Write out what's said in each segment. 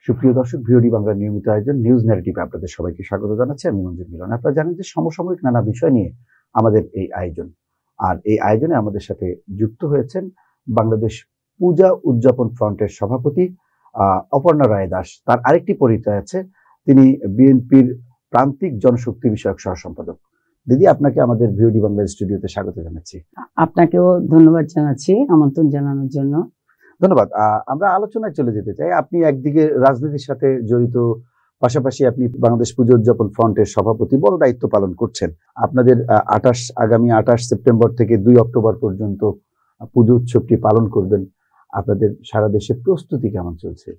সুপ্রিয় দর্শক, ভিওডি বাংলার নিয়মিত আয়োজন নিউজ ন্যারেটিভ আপনাদের সবাইকে স্বাগত জানাচ্ছি। আমি মঞ্জুর মিলন। আপনারা জানেন যে সমসাময়িক নানা বিষয় নিয়ে আমাদের এই আয়োজন, আর এই আয়োজনে আমাদের সাথে যুক্ত হয়েছেন বাংলাদেশ পূজা উদযাপন ফ্রন্টের সভাপতি অপর্ণা রায় দাস। তার আরেকটি পরিচয় আছে, তিনি বিএনপির প্রান্তিক জনশক্তি বিষয়ক সহ সম্পাদক। দিদি, আপনাকে আমাদের ভিওডি বাংলার স্টুডিওতে স্বাগত জানাচ্ছি। আপনাকেও ধন্যবাদ জানাচ্ছি আমন্ত্রণ জানানোর জন্য। ধন্যবাদ। আমরা আলোচনায় চলে যেতে চাই। আপনি একদিকে রাজনীতির সাথে জড়িত, পাশাপাশি আপনি বাংলাদেশ পুজো উদযাপন ফ্রন্টের সভাপতি, বড় দায়িত্ব পালন করছেন। আপনাদের আগামী 28 সেপ্টেম্বর থেকে 2 অক্টোবর পর্যন্ত পুজো উৎসবটি পালন করবেন। আপনাদের সারা দেশে প্রস্তুতি কেমন চলছে?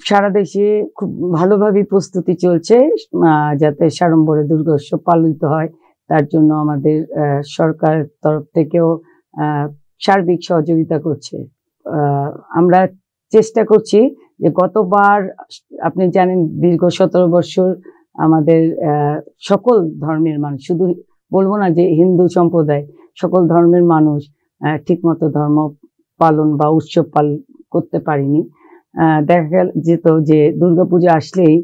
সারা দেশে খুব ভালোভাবে প্রস্তুতি চলছে যাতে সাড়ম্বরে দুর্গোৎসব পালিত হয়। তার জন্য আমাদের সরকার তরফ থেকেও সার্বিক সহযোগিতা করছে। আমরা চেষ্টা করছি যে গতবার আপনি জানেন দীর্ঘ 17 বছর আমাদের সকল ধর্মের মানুষ, শুধু বলবো না যে হিন্দু সম্প্রদায়, সকল ধর্মের মানুষ ঠিকমতো ধর্ম পালন বা উৎসব পালন করতে পারিনি। দেখা যেত যে দুর্গাপূজা আসলেই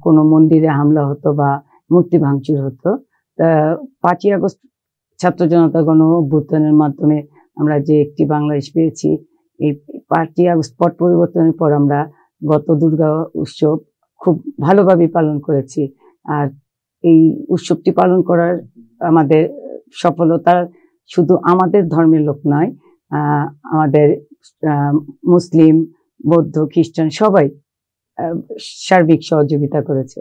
কোনো মন্দিরে হামলা হতো বা মূর্তি ভাঙচুর হতো। 5ই আগস্ট ছাত্র জনতা গণ অভ্যুত্থানের মাধ্যমে আমরা যে একটি বাংলাদেশ পেয়েছি, এই 5ই আগস্ট পট পরিবর্তনের পর আমরা গত দুর্গা উৎসব খুব ভালোভাবে পালন করেছি। আর এই উৎসবটি পালন করার আমাদের সফলতা শুধু আমাদের ধর্মের লোক নয়, আমাদের মুসলিম, বৌদ্ধ, খ্রিস্টান সবাই সার্বিক সহযোগিতা করেছে।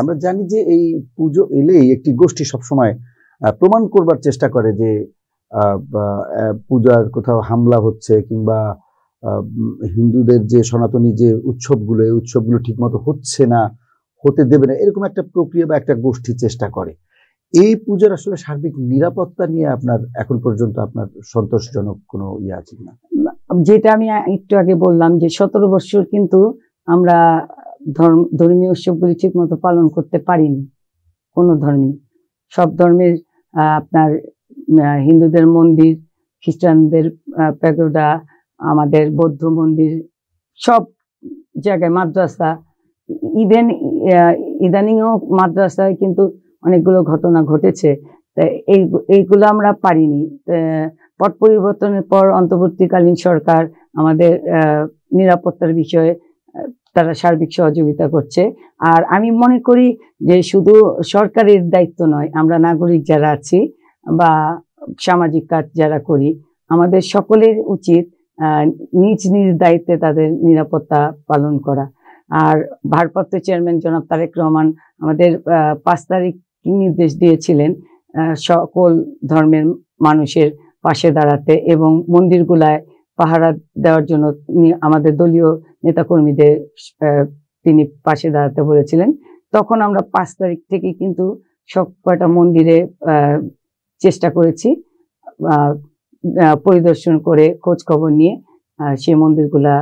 আমরা জানি যে এই পুজো এলেই একটি গোষ্ঠী সবসময় প্রমাণ করবার চেষ্টা করে যে পূজার কোথাও হামলা হচ্ছে কিংবা হিন্দুদের যে সনাতনী যে উৎসবগুলো, এই উৎসবগুলো ঠিকমতো হচ্ছে না, হতে দেবে না, এরকম একটা প্রক্রিয়া বা একটা গোষ্ঠী চেষ্টা করে। এই পূজার আসলে সার্বিক নিরাপত্তা নিয়ে আপনার এখন পর্যন্ত আপনার সন্তোষজনক কোনো ইয়ে আছে কিনা? যেটা আমি একটু আগে বললাম যে 17 বছর কিন্তু আমরা ধর্মীয় উৎসবগুলি ঠিক মতো পালন করতে পারিনি। কোনো ধর্মী, সব ধর্মের আপনার হিন্দুদের মন্দির, খ্রিস্টানদের প্যাগোডা, আমাদের বৌদ্ধ মন্দির, সব জায়গায় মাদ্রাসা, ইভেন ইদানিংও মাদ্রাসায় কিন্তু অনেকগুলো ঘটনা ঘটেছে। এইগুলো আমরা পারিনি। পট পরিবর্তনের পর অন্তর্বর্তীকালীন সরকার আমাদের নিরাপত্তার বিষয়ে তারা সার্বিক সহযোগিতা করছে। আর আমি মনে করি যে শুধু সরকারের দায়িত্ব নয়, আমরা নাগরিক যারা আছি বা সামাজিক কাজ যারা করি, আমাদের সকলের উচিত নিজ নিজ দায়িত্বে তাদের নিরাপত্তা পালন করা। আর ভারপ্রাপ্ত চেয়ারম্যান জনাব তারেক রহমান আমাদের 5 তারিখ নির্দেশ দিয়েছিলেন সকল ধর্মের মানুষের পাশে দাঁড়াতে এবং মন্দিরগুলায় পাহারা দেওয়ার জন্য আমাদের দলীয় নেতাকর্মীদের তিনি পাশে দাঁড়াতে বলেছিলেন। তখন আমরা 5 তারিখ থেকে কিন্তু সব কয়টা মন্দিরে চেষ্টা করেছি পরিদর্শন করে খোঁজ খবর নিয়ে সেই মন্দিরগুলা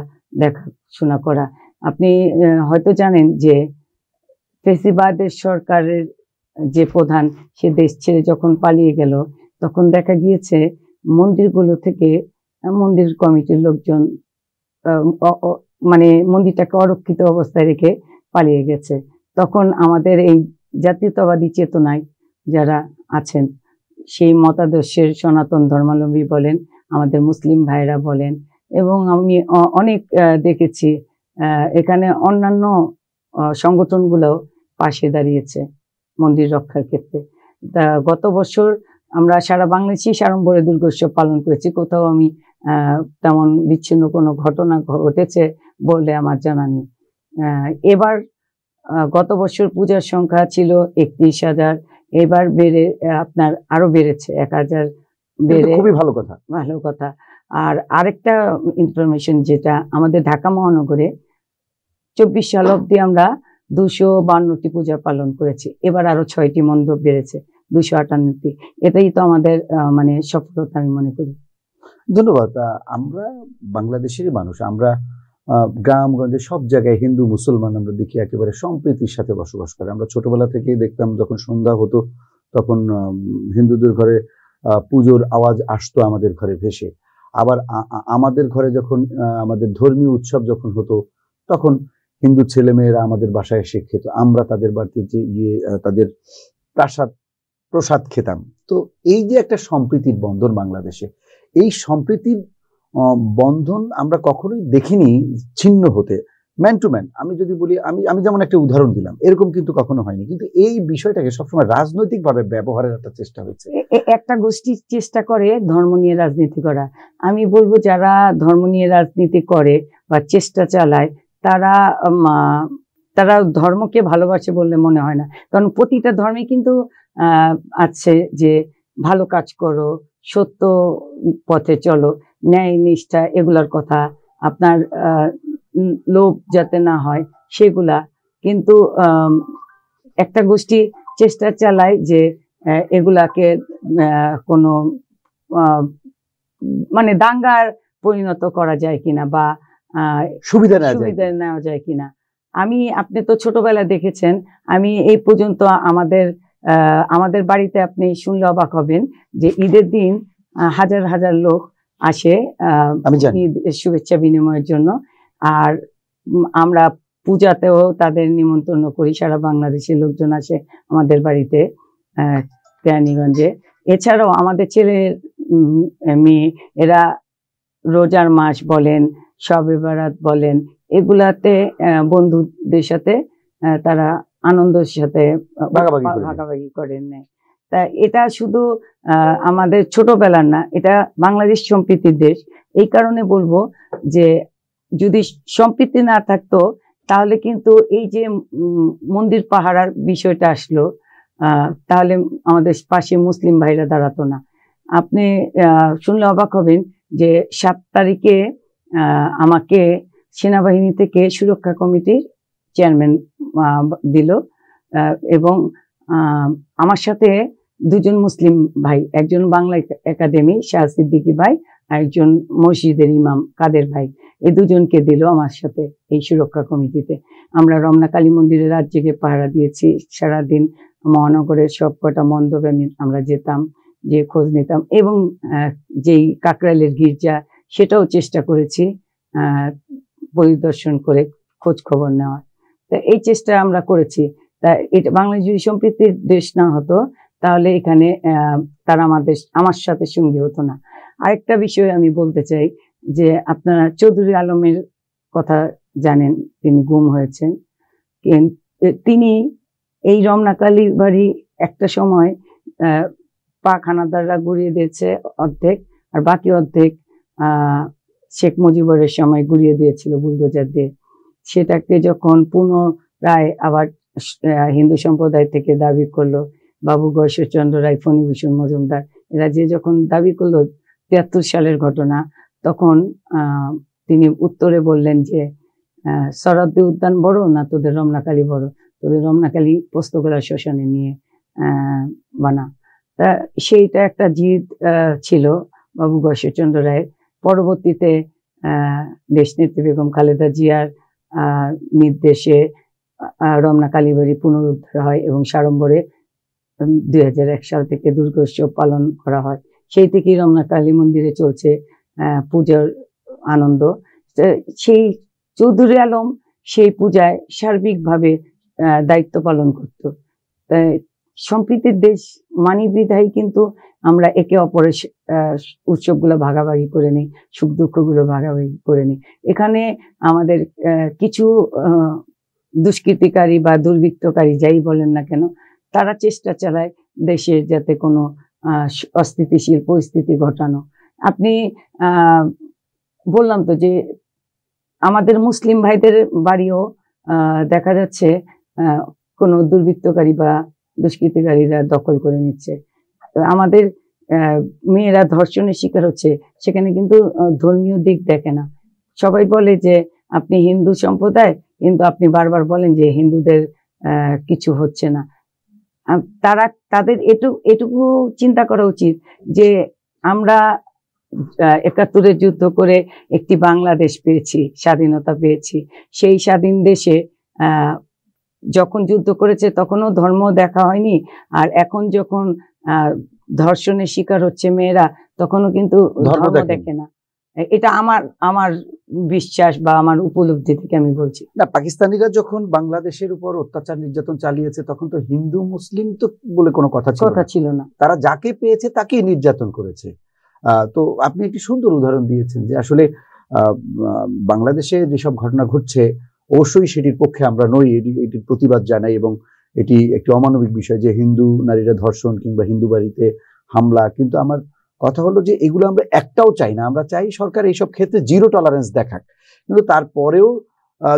দেখাশোনা করা। আপনি হয়তো জানেন যে ফেসিবাদের সরকারের যে প্রধান, সে দেশ ছেড়ে যখন পালিয়ে গেল, তখন দেখা গিয়েছে মন্দিরগুলো থেকে মন্দির কমিটির লোকজন মানে মন্দিরটাকে অরক্ষিত অবস্থায় রেখে পালিয়ে গেছে। তখন আমাদের এই জাতীয়তাবাদী চেতনায় যারা আছেন, সেই মতাদর্শের সনাতন ধর্মাবলম্বী বলেন, আমাদের মুসলিম ভাইরা বলেন, এবং আমি অনেক দেখেছি এখানে অন্যান্য সংগঠনগুলো পাশে দাঁড়িয়েছে মন্দির রক্ষার ক্ষেত্রে। গত বছর আমরা সারা বাংলাদেশে সাড়ম্বরে দুর্গোৎসব পালন করেছি। কোথাও আমি তেমন বিচ্ছিন্ন কোনো ঘটনা ঘটেছে বলে আমার জানা নেই। এবার গত বছর পূজার সংখ্যা ছিল 31,000, এবার বেড়ে আপনার আরো বেড়েছে 1,000 বেড়ে। খুবই ভালো কথা, ভালো কথা। আর আরেকটা ইনফরমেশন, যেটা আমাদের ঢাকা মহানগরে 24 সাল অব্দি আমরা 252টি পূজা পালন করেছি। এবার আরো 6টি মণ্ডপ বেড়েছে, 258টি। এটাই তো আমাদের মানে সফলতা আমি মনে করি। ধন্যবাদ। আমরা বাংলাদেশের মানুষ, আমরা গ্রামগঞ্জে সব জায়গায় হিন্দু মুসলমান আমরা দেখি একেবারে সম্প্রীতির সাথে বসবাস করে। আমরা ছোটবেলা থেকেই দেখতাম যখন সন্ধ্যা হতো তখন হিন্দুদের ঘরে পুজোর আওয়াজ আসতো আমাদের ঘরে ভেসে। আবার আমাদের ঘরে যখন আমাদের ধর্মীয় উৎসব যখন হতো তখন হিন্দু ছেলেমেয়েরা আমাদের বাসায় এসে খেত, আমরা তাদের বাড়িতে গিয়ে তাদের প্রসাদ খেতাম। তো এই যে একটা সম্প্রীতির বন্ধন বাংলাদেশে, এই সম্প্রীতির বন্ধন আমরা কখনোই দেখিনি ছিন্ন হতে, ম্যান টু ম্যান। আমি যদি বলি, আমি যেমন একটা উদাহরণ দিলাম, এরকম কিন্তু কখনো হয়নি, কিন্তু এই বিষয়টাকে সবসময় রাজনৈতিকভাবে ব্যবহারের একটা চেষ্টা হয়েছে। একটা গোষ্ঠী চেষ্টা করে ধর্ম নিয়ে রাজনীতি করা। আমি বলবো যারা ধর্ম নিয়ে রাজনীতি করে বা চেষ্টা চালায় তারা ধর্মকে ভালোবাসে বললে মনে হয় না। কারণ প্রতিটা ধর্মে কিন্তু আছে যে ভালো কাজ করো, সত্য পথে চলো, ন্যায় নিষ্ঠা, এগুলার কথা, আপনার লোভ যাতে না হয় সেগুলা। কিন্তু একটা গোষ্ঠী চেষ্টা চালায় যে এগুলাকে কোনো মানে দাঙ্গার পরিণত করা যায় কিনা বা সুবিধা নেওয়া যায় কিনা। আপনি তো ছোটবেলায় দেখেছেন, আমি এই পর্যন্ত আমাদের বাড়িতে আপনি শুনলে অবাক হবেন যে ঈদের দিন হাজার হাজার লোক আসে ঈদ শুভেচ্ছা বিনিময়ের জন্য। আর আমরা পূজাতেও তাদের নিমন্ত্রণ করি, সারা বাংলাদেশের লোকজন আসে আমাদের বাড়িতে কেরানীগঞ্জে। এছাড়াও আমাদের ছেলের মেয়ে এরা রোজার মাস বলেন, শবে বরাত বলেন, এগুলাতে বন্ধুদের সাথে তারা আনন্দের সাথে ভাগাভাগি করে নেয়। তা এটা শুধু আমাদের ছোটবেলার না, এটা বাংলাদেশ সম্প্রীতির দেশ। এই কারণে বলবো যে যদি সম্প্রীতি না থাকতো তাহলে কিন্তু এই যে মন্দির পাহারার বিষয়টা আসলো, তাহলে আমাদের পাশে মুসলিম ভাইরা দাঁড়াতো না। আপনি শুনলে অবাক হবেন যে 7 তারিখে আমাকে সেনাবাহিনী থেকে সুরক্ষা কমিটির চেয়ারম্যান দিল, এবং আমার সাথে 2 জন মুসলিম ভাই, একজন বাংলা একাডেমি শাহ সিদ্দিকী ভাই, একজন মসজিদের ইমাম কাদের ভাই, এই 2 জনকে দিল আমার সাথে এই সুরক্ষা কমিটিতে। আমরা রমনা কালী মন্দিরে রাত জেগে পাহারা দিয়েছি, সারাদিন মহানগরের সবকটা মণ্ডপে আমরা যেতাম, যে খোঁজ নিতাম, এবং যেই কাকরাইলের গির্জা সেটাও চেষ্টা করেছি পরিদর্শন করে খোঁজ খবর নেওয়ার। তা এই চেষ্টা আমরা করেছি। তা এটা বাংলাদেশ যদি সম্প্রীতির দেশ না হতো তাহলে এখানে তারা আমার সাথে সঙ্গী হতো না। আরেকটা বিষয় আমি বলতে চাই যে আপনারা চৌধুরী আলমের কথা জানেন, তিনি গুম হয়েছেন। তিনি এই রমনা কালী বাড়ি একটা সময় পাক হানাদাররা গুড়িয়ে দিয়েছে অর্ধেক, আর বাকি অর্ধেক শেখ মুজিবুরের সময় গুড়িয়ে দিয়েছিল বুলডোজার দিয়ে। সেটাকে যখন পুনরায় আবার হিন্দু সম্প্রদায় থেকে দাবি করলো, বাবু গয়েশ্বরচন্দ্র রায়, ফণীভূষণ মজুমদার, এরা যখন দাবি করলো 73 সালের ঘটনা, তখন তিনি উত্তরে বললেন যে সরাদ্দি উদ্যান বড় না তোদের রমনাকালী বড়, তোদের রমনাকালী পোস্তগোলা শ্মশানে নিয়ে বানা। তা সেইটা একটা জিদ ছিল বাবু গয়েশ্বরচন্দ্র রায়ের। পরবর্তীতে দেশনেত্রী বেগম খালেদা জিয়ার নির্দেশে রমনা কালীবাড়ি পুনরুদ্ধার হয় এবং সাড়ম্বরে 2001 সাল থেকে দুর্গোৎসব পালন করা হয়। সেই থেকেই রমনা কালী মন্দিরে চলছে পূজার আনন্দ। সেই চৌধুরী আলম সেই পূজায় সার্বিকভাবে দায়িত্ব পালন করত। সম্প্রীতির দেশ মানি বিধায় কিন্তু আমরা একে অপরের উৎসবগুলো ভাগাভাগি করে নিই, সুখ দুঃখগুলো ভাগাভাগি করে নিই। এখানে আমাদের কিছু দুষ্কৃতিকারী বা দুর্বৃত্তকারী যাই বলেন না কেন, তারা চেষ্টা চালায় দেশে যাতে কোনো অস্থিতিশীল পরিস্থিতি ঘটানো। আপনি বললাম তো যে আমাদের মুসলিম ভাইদের বাড়িও দেখা যাচ্ছে কোনো দুর্বৃত্তকারী বা দুষ্কৃতিকারীরা দখল করে নিচ্ছে। আমাদের মেয়েরা ধর্ষণের শিকার হচ্ছে, সেখানে কিন্তু ধর্মীয় দিক দেখে না। সবাই বলে যে আপনি হিন্দু সম্প্রদায়, কিন্তু আপনি বারবার বলেন যে হিন্দুদের কিছু হচ্ছে না। তাদের এটুকু চিন্তা করা উচিত যে আমরা 71-এ যুদ্ধ করে একটি বাংলাদেশ পেয়েছি, স্বাধীনতা পেয়েছি। সেই স্বাধীন দেশে যখন যুদ্ধ করেছে তখনও ধর্ম দেখা হয়নি, আর এখন যখন ধর্ষণের শিকার হচ্ছে মেয়েরা তখনও কিন্তু ধর্ম দেখে না। এটা আমার বিশ্বাস বা আমার উপলব্ধি থেকে আমি বলছি। না, পাকিস্তানিরা যখন বাংলাদেশের উপর অত্যাচার নির্যাতন চালিয়েছে তখন তো হিন্দু মুসলিম তো বলে কোনো কথা ছিল না। তারা যাকে পেয়েছে তাকেই নির্যাতন করেছে। তো আপনি একটি সুন্দর উদাহরণ দিয়েছেন যে আসলে বাংলাদেশে যেসব ঘটনা ঘটছে অবশ্যই সেটির পক্ষে আমরা নই, এটির প্রতিবাদ জানাই, এবং এটি একটি অমানবিক বিষয় যে হিন্দু নারীরা ধর্ষণ কিংবা হিন্দু বাড়িতে হামলা। কিন্তু আমার কথা হলো যে এগুলো আমরা একটাও চাই না। আমরা চাই সরকার এইসব ক্ষেত্রে জিরো টলারেন্স দেখাক, কিন্তু তারপরেও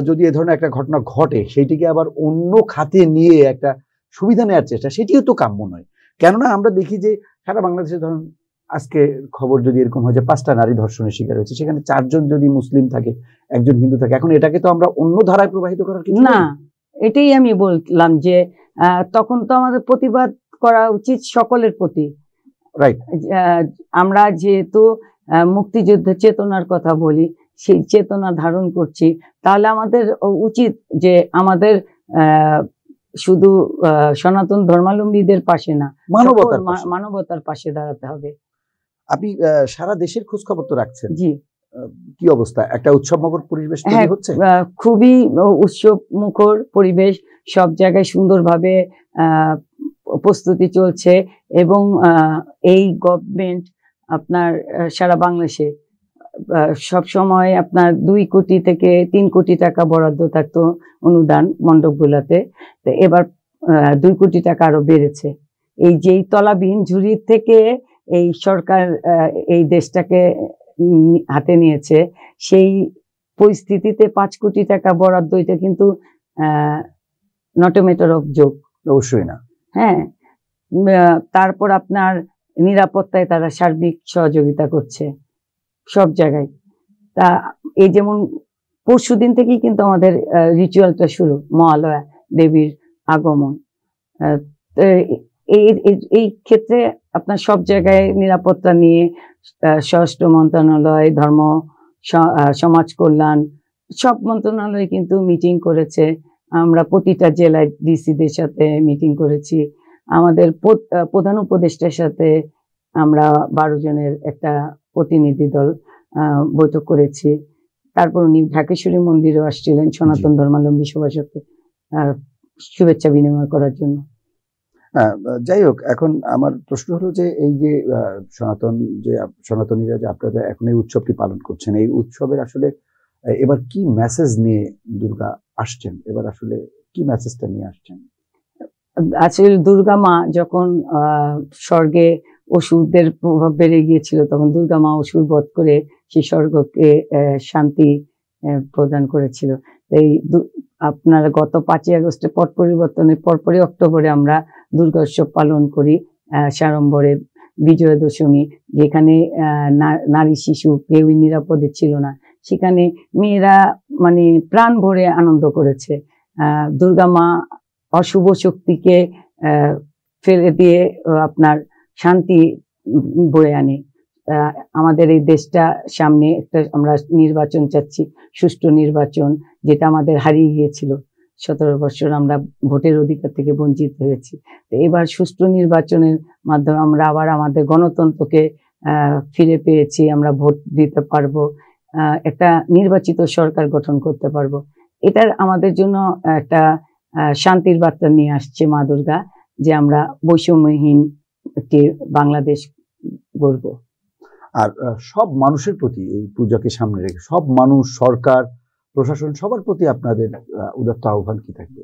যদি এ ধরনের একটা ঘটনা ঘটে সেইটিকে আবার অন্য খাতে নিয়ে একটা সুবিধা নেওয়ার চেষ্টা, সেটিও তো কাম্য নয়। কেননা আমরা দেখি যে সারা বাংলাদেশে ধরুন আজকে খবর যদি এরকম হয় যে 5টা নারী ধর্ষণের শিকার হয়েছে, সেখানে 4 জন যদি মুসলিম থাকে, 1 জন হিন্দু থাকে, এখন এটাকে তো আমরা অন্য ধারায় প্রবাহিত করার কিছু না। এটাই আমি বললাম যে তখন তো আমাদের প্রতিবাদ করা উচিত সকলের প্রতি। রাইট। আমরা যেহেতু মুক্তিযুদ্ধের চেতনার কথা বলি, সেই চেতনা ধারণ করছি, তাহলে আমাদের উচিত যে আমাদের শুধু সনাতন ধর্মাবলম্বীদের পাশে না, মানবতার পাশে দাঁড়াতে হবে। আপনি সারা দেশের খোঁজ খবর তো রাখছেন। জি। কি অবস্থা? একটা উৎসব মুখর পরিবেশ তৈরি হচ্ছে? খুবই উৎসব মুখর পরিবেশ, সব জায়গায় সুন্দরভাবে প্রস্তুতি চলছে, এবং এই গভর্নমেন্ট আপনার সারা বাংলাদেশে সব সময় আপনার 2 কোটি থেকে 3 কোটি টাকা বরাদ্দ থাকতো অনুদান মণ্ডপগুলোতে, তো এবার 2 কোটি টাকা আরো বেড়েছে। এই যেই তলাবিহীন ঝুড়ি থেকে এই সরকার এই দেশটাকে হাতে নিয়েছে, সেই পরিস্থিতিতে 5 কোটি টাকা বরাদ্দ, এটা কিন্তু not a matter of joke. অবশ্যই না। হ্যাঁ, তারপর আপনার নিরাপত্তায় তারা সার্বিক সহযোগিতা করছে সব জায়গায়। তা এই যেমন পরশুদিন থেকেই কিন্তু আমাদের রিচুয়ালটা শুরু, মহালয়া দেবীর আগমন। এই ক্ষেত্রে আপনার সব জায়গায় নিরাপত্তা নিয়ে স্বরাষ্ট্র মন্ত্রণালয়, ধর্ম সমাজ কল্যাণ, সব মন্ত্রণালয় কিন্তু মিটিং করেছে। আমরা প্রতিটা জেলায় ডিসিদের সাথে মিটিং করেছি। আমাদের প্রধান উপদেষ্টার সাথে আমরা 12 জনের একটা প্রতিনিধি দল বৈঠক করেছি। তারপর উনি ঢাকেশ্বরী মন্দিরেও আসছিলেন সনাতন ধর্মাবলম্বী সবার সাথে শুভেচ্ছা বিনিময় করার জন্য। যাই হোক, এখন আমার প্রশ্ন হলো যে এই যে সনাতনীরা যে আপনারা এখন এই উৎসবটি পালন করছেন, এই উৎসবের আসলে এবার কি মেসেজ নিয়ে দুর্গা আসছেন? এবার আসলে কি মেসেজটা নিয়ে আসছেন? আসলে দুর্গা মা যখন স্বর্গে অসুরদের প্রভাব বেড়ে গিয়েছিল, তখন দুর্গা মা অসুর বধ করে সেই স্বর্গকে শান্তি প্রদান করেছিল। এই আপনার গত 5ই আগস্টে পট পরিবর্তনের পরপরই অক্টোবরে আমরা দুর্গা উৎসব পালন করি সাড়ম্বরে, বিজয়া দশমী, যেখানে নারী শিশু কেউই নিরাপদে ছিল না, সেখানে মেয়েরা মানে প্রাণ ভরে আনন্দ করেছে। দুর্গা মা অশুভ শক্তিকে ফেলে দিয়ে আপনার শান্তি বয়ে আনে। আমাদের এই দেশটা সামনে একটা আমরা নির্বাচন চাচ্ছি, সুষ্ঠু নির্বাচন, যেটা আমাদের হারিয়ে গিয়েছিল। 17 বছর আমরা ভোটের অধিকার থেকে বঞ্চিত হয়েছি। তো এবার সুষ্ঠু নির্বাচনের মাধ্যমে আমরা আবার আমাদের গণতন্ত্রকে ফিরে পেয়েছি, আমরা ভোট দিতে পারবো, একটা নির্বাচিত সরকার গঠন করতে পারবো। এটার আমাদের জন্য একটা শান্তির বার্তা নিয়ে আসছে মা দুর্গা, যে আমরা বৈষম্যহীন একটি বাংলাদেশ গড়ব। আর সব মানুষের প্রতি এই পূজাকে সামনে রেখে সব মানুষ, সরকার, প্রশাসন, সবার প্রতি আপনাদের উদাত্ত আহ্বান কি থাকবে?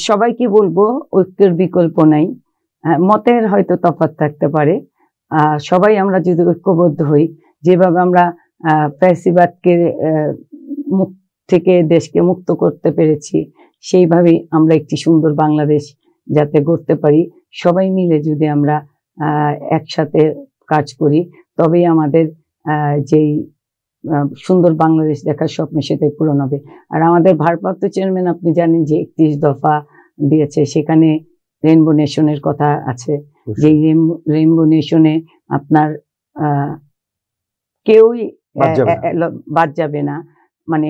সবাইকে বলবো, ঐক্যের বিকল্প নাই। মতের হয়তো তফাৎ থাকতে পারে, সবাই আমরা যদি ঐক্যবদ্ধ হই, যেভাবে আমরা ফ্যাসিবাদকে মুখ থেকে দেশকে মুক্ত করতে পেরেছি, সেইভাবেই আমরা একটি সুন্দর বাংলাদেশ যাতে গড়তে পারি, সবাই মিলে যদি আমরা একসাথে কাজ করি, তবেই আমাদের যেই সুন্দর বাংলাদেশ দেখার স্বপ্ন সেটাই পূরণ হবে। আর আমাদের ভারপ্রাপ্ত চেয়ারম্যান, আপনি জানেন যে 31 দফা দিয়েছে, সেখানে রেইনবো নেশনের কথা আছে। যেই রেইনবো নেশনে আপনার কেউই বাদ যাবে না। বাদ যাবে না। মানে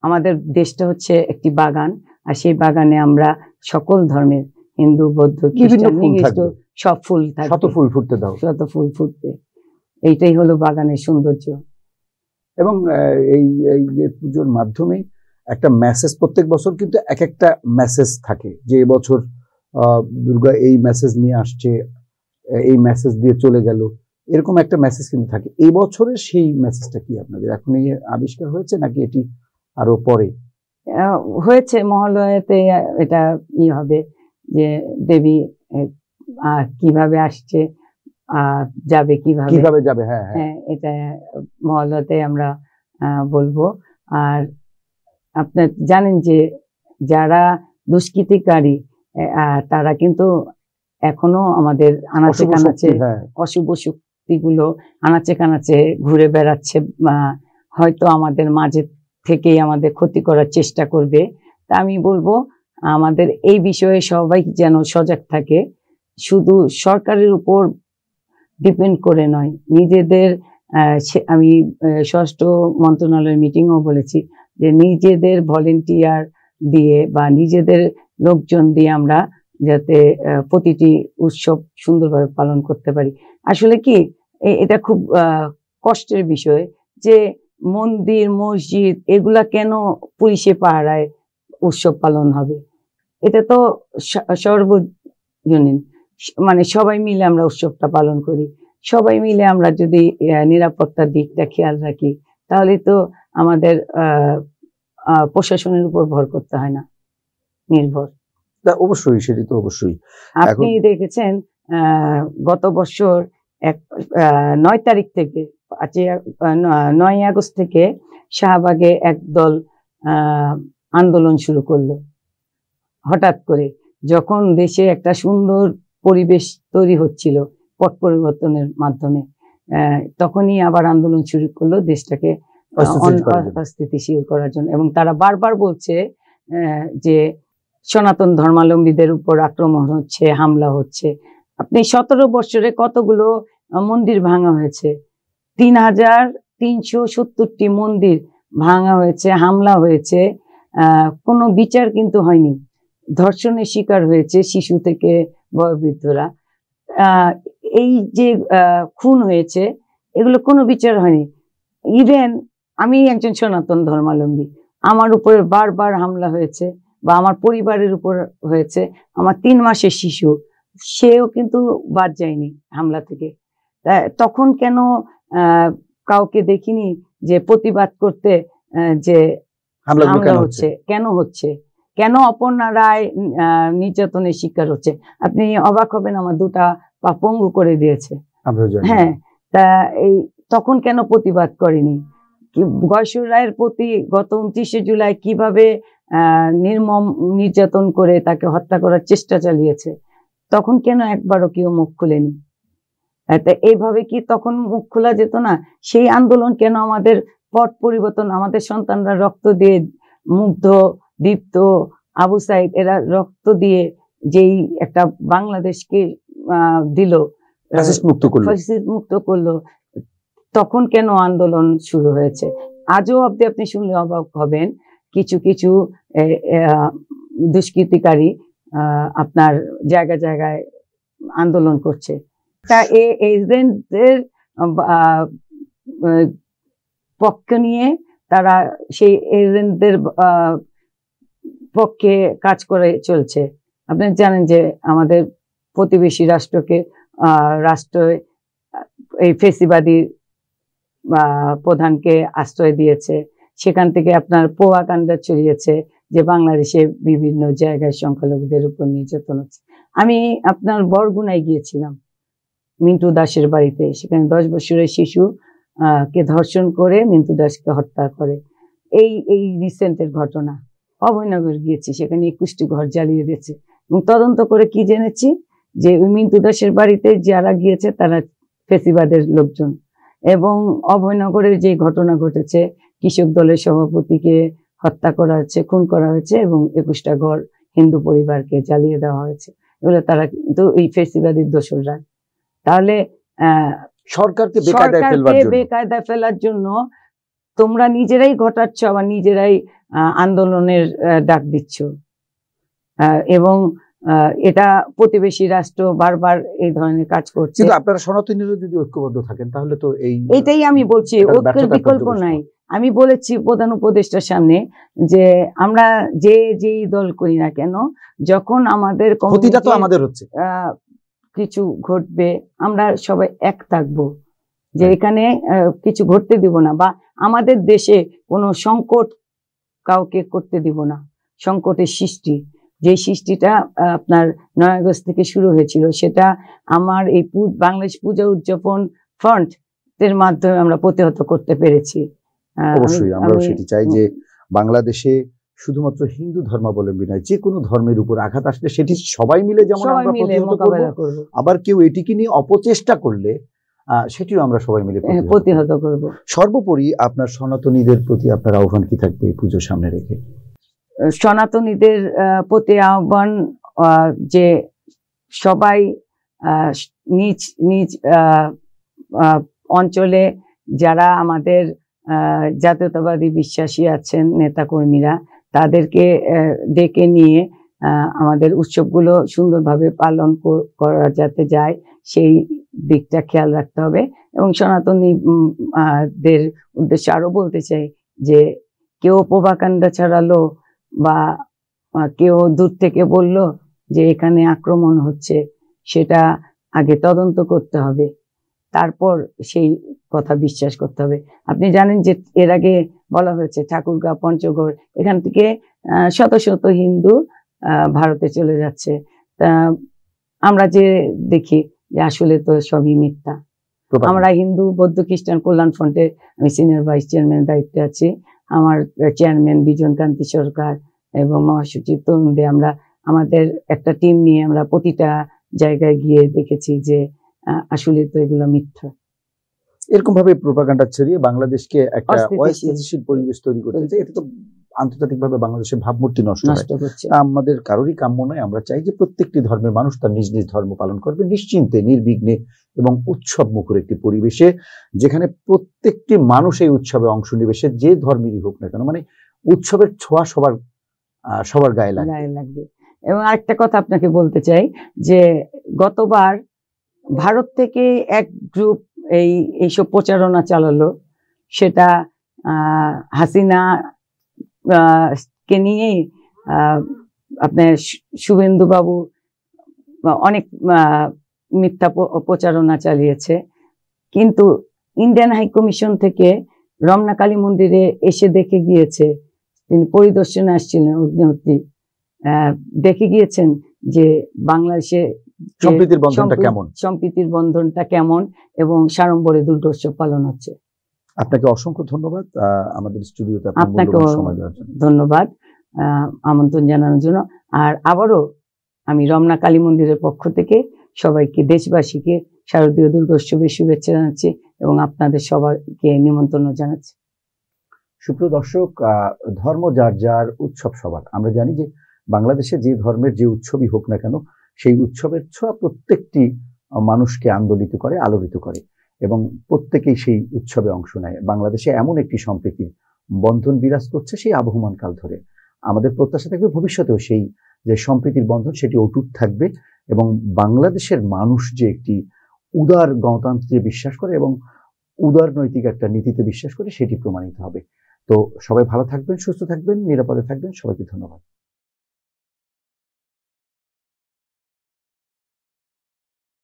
আমাদের দেশটা হচ্ছে একটি বাগান, আর সেই বাগানে আমরা সকল ধর্মের, হিন্দু, বৌদ্ধ, বিভিন্ন খ্রিস্টান, ফুল নির্দিষ্ট থাকবে, সব ফুল শত থাকবে, ফুল ফুটতে দাও। শত ফুল ফুটবে। এইটাই হলো বাগানের সৌন্দর্য। এবং এই এই যে পুজোর মাধ্যমে একটা মেসেজ, প্রত্যেক বছর কিন্তু এক একটা মেসেজ থাকে, যে এবছর দুর্গা এই মেসেজ নিয়ে আসছে, এই মেসেজ দিয়ে চলে গেল, এরকম একটা মেসেজ কিন্তু থাকে। এই বছরের সেই মেসেজটা কি আপনাদের এখনই আবিষ্কার হয়েছে, নাকি এটি আরো পরে? হয়েছে মহালয়াতে, এটা হবে যে দেবী কিভাবে আসছে, যাবে কিভাবে কিভাবে যাবে, হ্যাঁ হ্যাঁ, হ্যাঁ, এটা মহল্লাতে আমরা বলবো। আর আপনার জানেন যে যারা দুষ্কৃতিকারী, তারা কিন্তু এখনো আমাদের আনাচে অশুভ কানাচে, শক্তি, হ্যাঁ, অশুভ শক্তিগুলো আনাচে কানাচে ঘুরে বেড়াচ্ছে, হয়তো আমাদের মাঝে থেকেই আমাদের ক্ষতি করার চেষ্টা করবে। তা আমি বলবো আমাদের এই বিষয়ে সবাই যেন সজাগ থাকে, শুধু সরকারের উপর ডিপেন্ড করে নয়, নিজেদের। আমি স্বরাষ্ট্র মন্ত্রণালয়ের মিটিংও বলেছি যে নিজেদের ভলেন্টিয়ার দিয়ে বা নিজেদের লোকজন দিয়ে আমরা যাতে প্রতিটি উৎসব সুন্দরভাবে পালন করতে পারি। আসলে কি এটা খুব কষ্টের বিষয় যে মন্দির, মসজিদ এগুলা কেন পুলিশে পাহারায় উৎসব পালন হবে? এটা তো সর্বজনীন, মানে সবাই মিলে আমরা উৎসবটা পালন করি। সবাই মিলে আমরা যদি নিরাপত্তার দিকটা খেয়াল রাখি, তাহলে তো আমাদের প্রশাসনের উপর ভর করতে হয় না, নির্ভর। অবশ্যই, সেটি তো অবশ্যই। আপনি দেখেছেন গত বছর 9 তারিখ থেকে 9 আগস্ট থেকে শাহবাগে একদল আন্দোলন শুরু করলো হঠাৎ করে, যখন দেশে একটা সুন্দর পরিবেশ তৈরি হচ্ছিল পট পরিবর্তনের মাধ্যমে। তখনই আবার আন্দোলন শুরু করলো দেশটাকে অস্থিতিশীল করার জন্য। এবং তারা বারবার বলছে যে সনাতন ধর্মাবলম্বীদের উপর আক্রমণ হচ্ছে, হামলা হচ্ছে। আপনি 17 বছরে কতগুলো মন্দির ভাঙা হয়েছে? 3370টি মন্দির ভাঙা হয়েছে, হামলা হয়েছে, কোনো বিচার কিন্তু হয়নি। ধর্ষণের শিকার হয়েছে শিশু থেকে বয়োবৃদ্ধরা। এই যে খুন হয়েছে, এগুলো কোনো বিচার হয়নি। ইভেন আমি একজন সনাতন ধর্মাবলম্বী, আমার উপরে বারবার হামলা হয়েছে, বা আমার পরিবারের উপর হয়েছে। আমার 3 মাসের শিশু, সেও কিন্তু বাদ যায়নি হামলা থেকে। তখন কেন কাউকে দেখিনি যে প্রতিবাদ করতে, যে হামলা হচ্ছে কেন হচ্ছে, কেন অপর্ণা রায় নির্যাতনের শিকার হচ্ছে? আপনি অবাক হবেন, আমার 2টা পা পঙ্গু করে দিয়েছে। হ্যাঁ, তা এই তখন কেন প্রতিবাদ করেনি? গয়সুর রায়ের প্রতি গত 29শে জুলাই কিভাবে নির্মম নির্যাতন করে তাকে হত্যা করার চেষ্টা চালিয়েছে, তখন কেন একবারও কেউ মুখ খুলেনি? এইভাবে কি তখন মুখ খোলা যেত না? সেই আন্দোলন কেন আমাদের পট পরিবর্তন, আমাদের সন্তানরা রক্ত দিয়ে, মুগ্ধ, দীপ্ত, আবু সাইদ এরা রক্ত দিয়ে যেই একটা বাংলাদেশকে দিল, মুক্ত করলো, তখন কেন আন্দোলন শুরু হয়েছে? আজও অব্দি আপনি শুনলে অবাক হবেন, কিছু কিছু দুষ্কৃতিকারী আপনার জায়গায় জায়গায় আন্দোলন করছে। তা এজেন্টদের পক্ষ নিয়ে তারা সেই এজেন্টদের পক্ষে কাজ করে চলছে। আপনি জানেন যে আমাদের প্রতিবেশী রাষ্ট্রকে রাষ্ট্র এই ফেসিবাদী প্রধানকে আশ্রয় দিয়েছে, সেখান থেকে আপনার পোয়াকাণ্ডা ছড়িয়েছে যে বাংলাদেশে বিভিন্ন জায়গায় সংখ্যালঘুদের উপর নির্যাতন হচ্ছে। আমি আপনার বরগুনায় গিয়েছিলাম মিন্টু দাসের বাড়িতে, সেখানে 10 বছরের শিশু কে ধর্ষণ করে মিন্টু দাসকে হত্যা করে। এই রিসেন্টের ঘটনা। অভয়নগর গিয়েছি, সেখানে 21টি ঘর জ্বালিয়ে দিয়েছে। এবং তদন্ত করে কি জেনেছি যে ওই মিন্টু দাসের বাড়িতে যারা গিয়েছে তারা ফেসিবাদের লোকজন। এবং অভয়নগরের যে ঘটনা ঘটেছে, কৃষক দলের সভাপতিকে হত্যা করা হয়েছে, খুন করা হয়েছে, এবং 21টা ঘর হিন্দু পরিবারকে জ্বালিয়ে দেওয়া হয়েছে। এগুলো তারা কিন্তু এই ফেসিবাদের দোসররা। তাহলে সরকারকে বেকায়দায় ফেলবার সরকারকে জন্য। বেকায়দায় ফেলার জন্য তোমরা নিজেরাই ঘটাচ্ছ, আবার নিজেরাই আন্দোলনের ডাক দিচ্ছ। এবং এটা প্রতিবেশী রাষ্ট্র বারবার এই ধরনের কাজ করছে। কিন্তু আপনারা সনাতনীরা যদি ঐক্যবদ্ধ থাকেন তাহলে তো এটাই আমি বলছি, এটার ঐক্যের ব্যর্থতার বিকল্প পর্যবসিত নাই। আমি বলেছি প্রধান উপদেষ্টার সামনে যে আমরা যেই দল করি না কেন, যখন আমাদের ক্ষতিটা তো আমাদের হচ্ছে। কিছু ঘটবে আমরা সবাই এক থাকবো, যে এখানে কিছু ঘটতে দিব না, বা আমাদের দেশে কোনো সংকট কাউকে করতে দিব না। সংকটের সৃষ্টি, যে সৃষ্টিটা আপনার 9 আগস্ট থেকে শুরু হয়েছিল, সেটা আমার এই বাংলাদেশ পূজা উদযাপন ফ্রন্ট এর মাধ্যমে আমরা প্রতিহত করতে পেরেছি। অবশ্যই আমরাও সেটি চাই যে বাংলাদেশে শুধুমাত্র হিন্দু ধর্মাবলম্বী নয়, যে কোনো ধর্মের উপর আঘাত আসলে সেটি সবাই মিলে যেমন আমরা প্রতিহত করব, আবার কেউ এটিকে নিয়ে অপচেষ্টা করলে সেটিও আমরা সবাই মিলে প্রতিহত করব। সর্বোপরি আপনার সনাতনীদের প্রতি আপনার আহ্বান কি থাকবে এই পুজো সামনে রেখে? সনাতনীদের প্রতি আহ্বান যে সবাই নিজ নিজ অঞ্চলে যারা আমাদের জাতীয়তাবাদী বিশ্বাসী আছেন নেতাকর্মীরা, তাদেরকে ডেকে নিয়ে আমাদের উৎসবগুলো সুন্দরভাবে পালন করা যাতে যায় সেই দিকটা খেয়াল রাখতে হবে। এবং সনাতনীদের উদ্দেশ্যে আরো বলতে চাই যে কেউ প্রভাকাণ্ডা ছড়ালো বা কেউ দূর থেকে বলল যে এখানে আক্রমণ হচ্ছে, সেটা আগে তদন্ত করতে হবে, তারপর সেই কথা বিশ্বাস করতে হবে। আপনি জানেন যে এর আগে বলা হয়েছে ঠাকুরগাঁও, পঞ্চগড়, এখান থেকে শত শত হিন্দু ভারতে চলে যাচ্ছে। তা আমরা যে দেখি যে আসলে তো সবই মিথ্যা। আমরা হিন্দু বৌদ্ধ খ্রিস্টান কল্যাণ ফ্রন্টে আমি সিনিয়র ভাইস চেয়ারম্যান দায়িত্বে আছি। আমার চেয়ারম্যান বিজন কান্তি সরকার এবং মহাসচিব তরুণ দে, আমরা আমাদের একটা টিম নিয়ে আমরা প্রতিটা জায়গায় গিয়ে দেখেছি যে আসলে তো এগুলো মিথ্যা। এরকম ভাবে প্রোপাগান্ডা ছড়িয়ে বাংলাদেশকে একটা অস্থিতিশীল পরিবেশ তৈরি করতে চাই, এটা তো আন্তর্জাতিকভাবে বাংলাদেশের ভাবমূর্তি নষ্ট করছে। আমাদের কারোরই কাম্য নয়। আমরা চাই যে প্রত্যেকটি ধর্মের মানুষ তার নিজ নিজ ধর্ম পালন করবে নিশ্চিন্তে, নির্বিঘ্নে এবং উৎসব মুখর একটি পরিবেশে, যেখানে প্রত্যেকটি মানুষ এই উৎসবে অংশ নেবে, সে যে ধর্মেরই হোক না কেন। মানে উৎসবের ছোঁয়া সবার গায়ে লাগবে। এবং আরেকটা কথা আপনাকে বলতে চাই যে গতবার ভারত থেকে এক গ্রুপ এইসব প্রচারণা চালালো, সেটা হাসিনা কে নিয়ে আপনার শুভেন্দু বাবু অনেক মিথ্যা প্রচারণা চালিয়েছে। কিন্তু ইন্ডিয়ান হাই কমিশন থেকে রমনা কালী মন্দিরে এসে দেখে গিয়েছে, তিনি পরিদর্শনে আসছিলেন, অগ্নিহোত্রী দেখে গিয়েছেন যে বাংলাদেশে সম্প্রীতির বন্ধনটা কেমন এবং সাড়ম্বরে দুর্গোৎসব পালন হচ্ছে। আপনাকে অসংখ্য ধন্যবাদ আমাদের স্টুডিওতে আপনাকে ধন্যবাদ আমন্ত্রণ জানানোর জন্য। আর আবারও আমি রমনা কালী মন্দিরের পক্ষ থেকে সবাইকে, দেশবাসীকে শারদীয় দুর্গোৎসবের শুভেচ্ছা জানাচ্ছি এবং আপনাদের সবাইকে নিমন্ত্রণ জানাচ্ছি। সুপ্রিয় দর্শক, ধর্ম যার যার, উৎসব সবার। আমরা জানি যে বাংলাদেশে যে ধর্মের যে উৎসবই হোক না কেন, সেই উৎসবের ছোঁয়া প্রত্যেকটি মানুষকে আন্দোলিত করে, আলোড়িত করে এবং প্রত্যেকেই সেই উৎসবে অংশ নেয়। বাংলাদেশে এমন একটি সম্প্রীতির বন্ধন বিরাজ করছে সেই আবহমান কাল ধরে। আমাদের প্রত্যাশা থাকবে ভবিষ্যতেও সেই যে সম্প্রীতির বন্ধন সেটি অটুট থাকবে এবং বাংলাদেশের মানুষ যে একটি উদার গণতন্ত্রে বিশ্বাস করে এবং উদার নৈতিক একটা নীতিতে বিশ্বাস করে সেটি প্রমাণিত হবে। তো সবাই ভালো থাকবেন, সুস্থ থাকবেন, নিরাপদে থাকবেন। সবাইকে ধন্যবাদ।